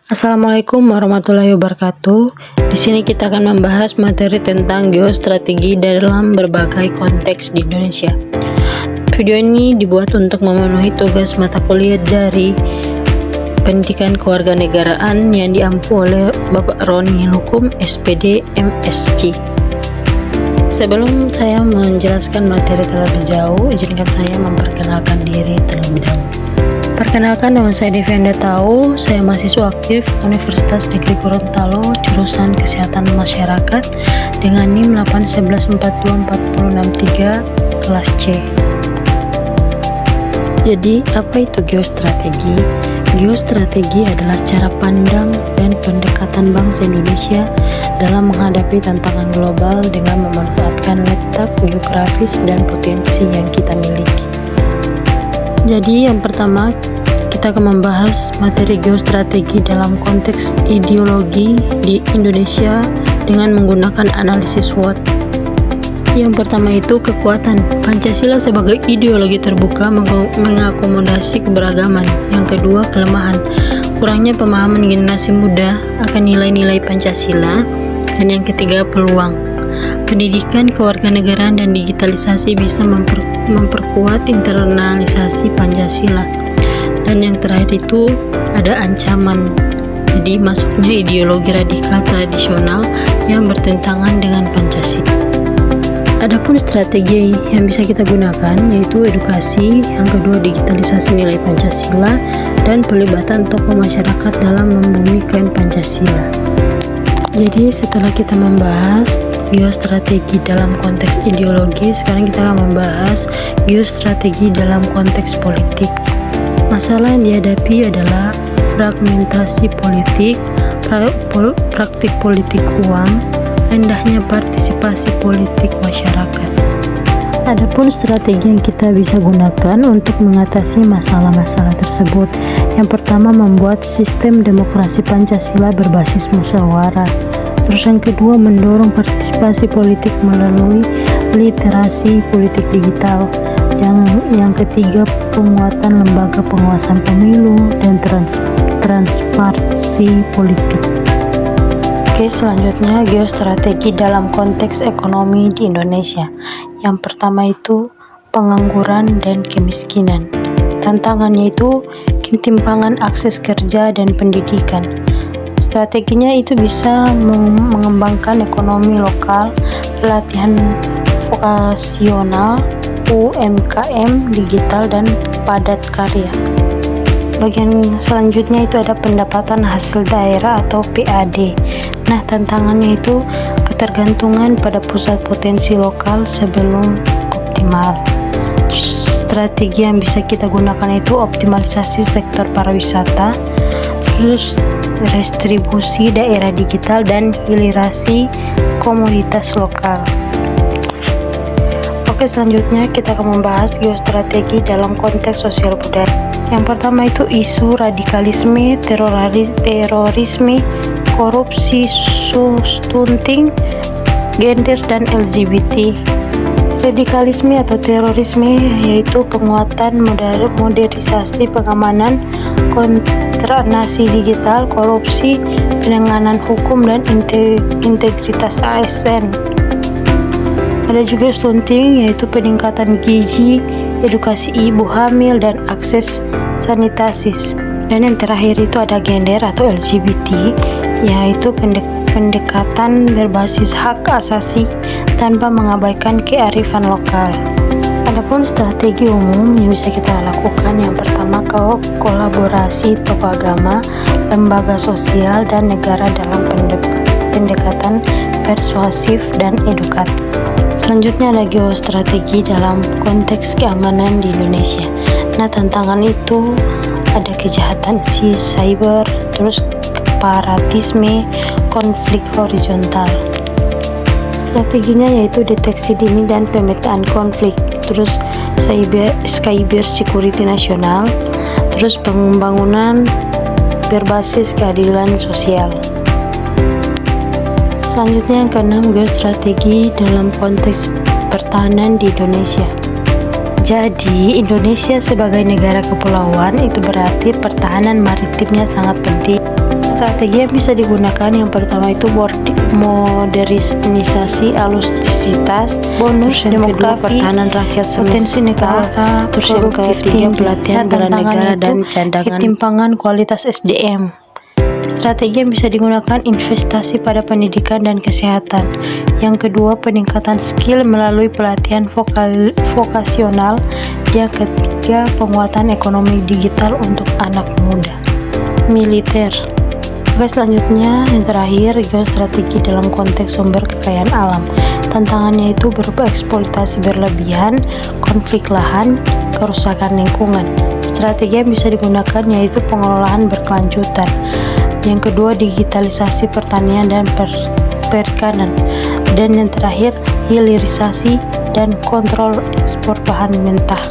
Assalamualaikum warahmatullahi wabarakatuh. Di sini kita akan membahas materi tentang geostrategi dalam berbagai konteks di Indonesia. Video ini dibuat untuk memenuhi tugas mata kuliah dari Pendidikan Kewarganegaraan yang diampu oleh Bapak Roni Hukum SPD MSc. Sebelum saya menjelaskan materi terlebih jauh, izinkan saya memperkenalkan diri terlebih dahulu. Perkenalkan, nama saya Devi Anda tahu, saya mahasiswa aktif Universitas Negeri Gorontalo, jurusan Kesehatan Masyarakat dengan NIM 811424063 kelas C. Jadi, apa itu geostrategi? Geostrategi adalah cara pandang dan pendekatan bangsa Indonesia dalam menghadapi tantangan global dengan memanfaatkan letak geografis dan potensi yang kita miliki. Jadi yang pertama, kita akan membahas materi geostrategi dalam konteks ideologi di Indonesia dengan menggunakan analisis SWOT. Yang pertama itu kekuatan. Pancasila sebagai ideologi terbuka mengakomodasi keberagaman. Yang kedua, kelemahan. Kurangnya pemahaman generasi muda akan nilai-nilai Pancasila. Dan yang ketiga, peluang. Pendidikan kewarganegaraan dan digitalisasi bisa memperkuat internalisasi Pancasila. Dan yang terakhir itu ada ancaman. Jadi masuknya ideologi radikal tradisional yang bertentangan dengan Pancasila. Adapun strategi yang bisa kita gunakan yaitu edukasi, yang kedua digitalisasi nilai Pancasila, dan pelibatan tokoh masyarakat dalam membumikan Pancasila. Jadi setelah kita membahas geostrategi dalam konteks ideologi, sekarang kita akan membahas geostrategi dalam konteks politik. Masalah yang dihadapi adalah fragmentasi politik, praktik politik uang, rendahnya partisipasi politik masyarakat. Adapun strategi yang kita bisa gunakan untuk mengatasi masalah-masalah tersebut, yang pertama membuat sistem demokrasi Pancasila berbasis musyawarah. Terus yang kedua, mendorong partisipasi politik melalui literasi politik digital. Yang ketiga, penguatan lembaga pengawasan pemilu dan transparansi politik. Oke, selanjutnya geostrategi dalam konteks ekonomi di Indonesia. Yang pertama itu pengangguran dan kemiskinan. Tantangannya itu ketimpangan akses kerja dan pendidikan. Strateginya itu bisa mengembangkan ekonomi lokal, pelatihan vokasional, UMKM, digital, dan padat karya. Bagian selanjutnya itu ada pendapatan hasil daerah atau PAD. Nah, tantangannya itu ketergantungan pada pusat potensi lokal sebelum optimal. Strategi yang bisa kita gunakan itu optimalisasi sektor pariwisata, terus restribusi daerah digital, dan hilisasi komoditas lokal. Oke, selanjutnya kita akan membahas geostrategi dalam konteks sosial budaya. Yang pertama itu isu radikalisme, terorisme, korupsi, stunting, gender, dan LGBT. Radikalisme atau terorisme yaitu penguatan modernisasi pengamanan, kontraksi digital, korupsi, penanganan hukum, dan integritas ASN. Ada juga stunting yaitu peningkatan gizi, edukasi ibu hamil, dan akses sanitasi. Dan yang terakhir itu ada gender atau LGBT, yaitu pendekatan berbasis hak asasi tanpa mengabaikan kearifan lokal. Adapun strategi umum yang bisa kita lakukan, yang pertama kolaborasi tokoh agama, lembaga sosial, dan negara dalam pendekatan persuasif dan edukatif. Selanjutnya ada geostrategi dalam konteks keamanan di Indonesia. Nah, tantangan itu ada kejahatan cyber, terus separatisme, konflik horizontal. Strateginya yaitu deteksi dini dan pemetaan konflik, terus cyber security nasional, terus pembangunan berbasis keadilan sosial. Selanjutnya yang keenam, geostrategi dalam konteks pertahanan di Indonesia. Jadi, Indonesia sebagai negara kepulauan itu berarti pertahanan maritimnya sangat penting. Strategi yang bisa digunakan yang pertama itu modernisasi alutsista, bonus demografi, pertahanan rakyat potensi negara, terus yang ketiga pelatihan bela negara dan cadangan, ketimpangan kualitas SDM. Strategi yang bisa digunakan investasi pada pendidikan dan kesehatan. Yang kedua peningkatan skill melalui pelatihan vokasional. Yang ketiga penguatan ekonomi digital untuk anak muda. Militer. Oke, selanjutnya yang terakhir, geostrategi dalam konteks sumber kekayaan alam. Tantangannya itu berupa eksploitasi berlebihan, konflik lahan, kerusakan lingkungan. Strategi yang bisa digunakan yaitu pengelolaan berkelanjutan. Yang kedua digitalisasi pertanian dan perikanan. Dan yang terakhir hilirisasi dan kontrol ekspor bahan mentah.